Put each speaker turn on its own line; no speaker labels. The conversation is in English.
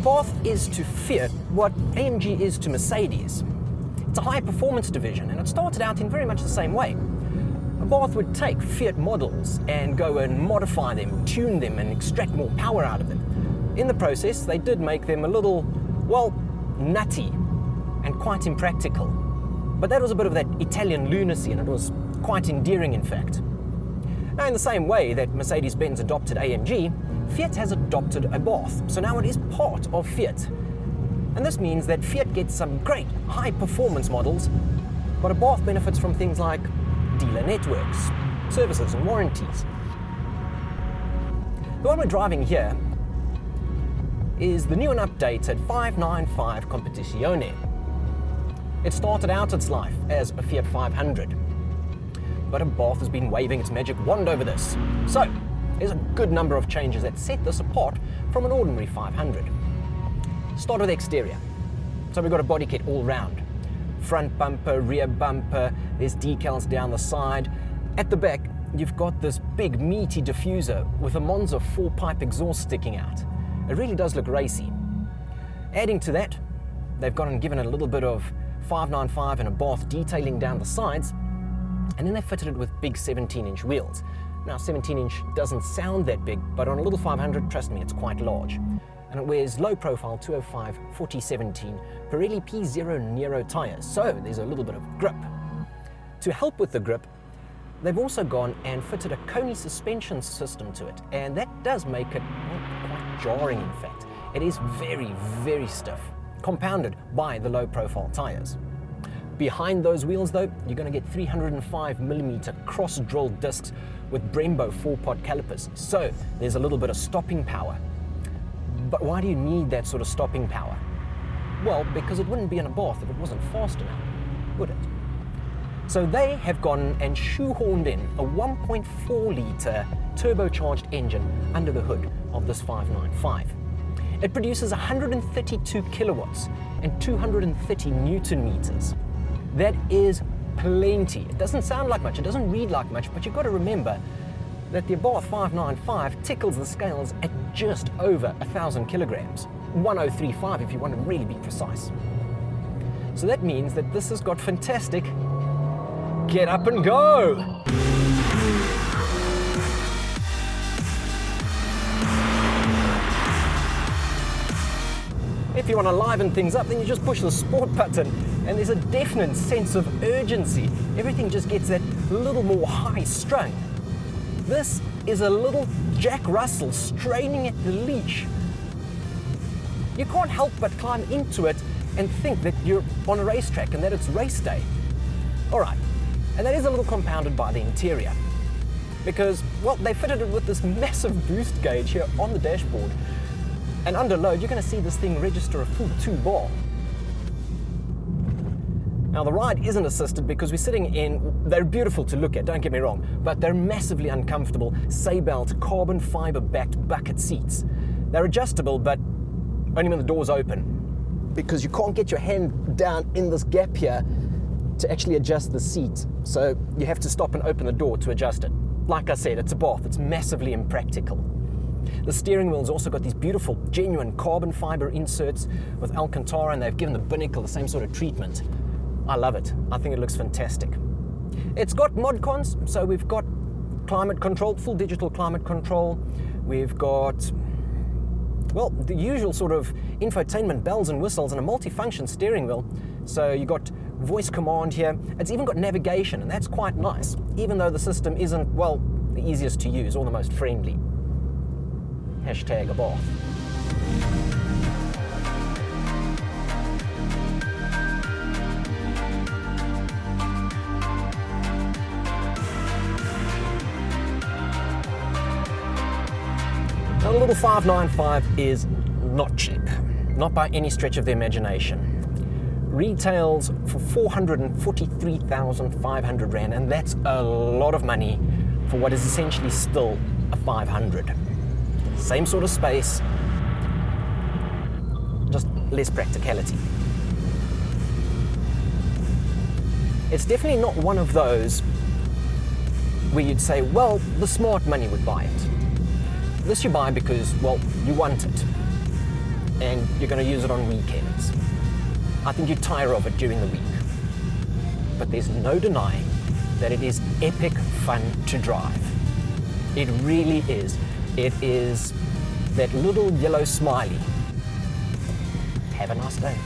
Abarth is to Fiat what AMG is to Mercedes. It's a high-performance division, and it started out in very much the same way. Abarth would take Fiat models and go and modify them, tune them, and extract more power out of them. In the process, they did make them a little, well, nutty and quite impractical. But that was a bit of that Italian lunacy, and it was quite endearing, in fact. Now, in the same way that Mercedes-Benz adopted AMG, Fiat has adopted Abarth, so now it is part of Fiat. And this means that Fiat gets some great high-performance models, but Abarth benefits from things like dealer networks, services and warranties. The one we're driving here is the new and updated 595 Competizione. It started out its life as a Fiat 500, but Abarth has been waving its magic wand over this. So, there's a good number of changes that set this apart from an ordinary 500. Start with the exterior. So we've got a body kit all round. Front bumper, rear bumper, there's decals down the side. At the back, you've got this big meaty diffuser with a Monza 4-pipe exhaust sticking out. It really does look racy. Adding to that, they've gone and given it a little bit of 595 and Abarth detailing down the sides, and then they fitted it with big 17-inch wheels. Now, 17-inch doesn't sound that big, but on a little 500, trust me, it's quite large. And it wears low-profile 205 4017 Pirelli P0 Nero tires, so there's a little bit of grip. To help with the grip, they've also gone and fitted a Koni suspension system to it, and that does make it quite jarring, in fact. It is very, very stiff, compounded by the low-profile tires. Behind those wheels, though, you're going to get 305mm cross-drilled discs with Brembo 4-pot calipers, so there's a little bit of stopping power. But why do you need that sort of stopping power? Well, because it wouldn't be an Abarth if it wasn't fast enough, would it? So they have gone and shoehorned in a 1.4-litre turbocharged engine under the hood of this 595. It produces 132 kilowatts and 230 newton meters. That is plenty. It doesn't sound like much, it doesn't read like much, but you've got to remember that the Abarth 595 tickles the scales at just over 1,000 kilograms. 1035 if you want to really be precise. So that means that this has got fantastic get up and go. If you want to liven things up, then you just push the sport button, and there's a definite sense of urgency. Everything just gets that little more high strung. This is a little Jack Russell straining at the leash. You can't help but climb into it and think that you're on a racetrack and that it's race day. All right, and that is a little compounded by the interior, because, well, they fitted it with this massive boost gauge here on the dashboard. And under load, you're going to see this thing register a full 2 bar. Now, the ride isn't assisted because we're sitting in, they're beautiful to look at, don't get me wrong, but they're massively uncomfortable Saybelt carbon fiber backed bucket seats. They're adjustable, but only when the door's open, because you can't get your hand down in this gap here to actually adjust the seat. So you have to stop and open the door to adjust it. Like I said, it's Abarth, it's massively impractical. The steering wheel's also got these beautiful, genuine carbon fiber inserts with Alcantara, and they've given the binnacle the same sort of treatment. I love it. I think it looks fantastic. It's got mod cons, so we've got climate control, full digital climate control. We've got, well, the usual sort of infotainment bells and whistles and a multi-function steering wheel. So you've got voice command here. It's even got navigation, and that's quite nice, even though the system isn't, well, the easiest to use or the most friendly. Hashtag Abarth. Now, the little 595 is not cheap, not by any stretch of the imagination. Retails for 443,500 Rand, and that's a lot of money for what is essentially still a 500. Same sort of space, just less practicality. It's definitely not one of those where you'd say, well, the smart money would buy it. This you buy because, well, you want it. and you're going to use it on weekends. I think you tire of it during the week. But there's no denying that it is epic fun to drive. It really is. It is that little yellow smiley. Have a nice day.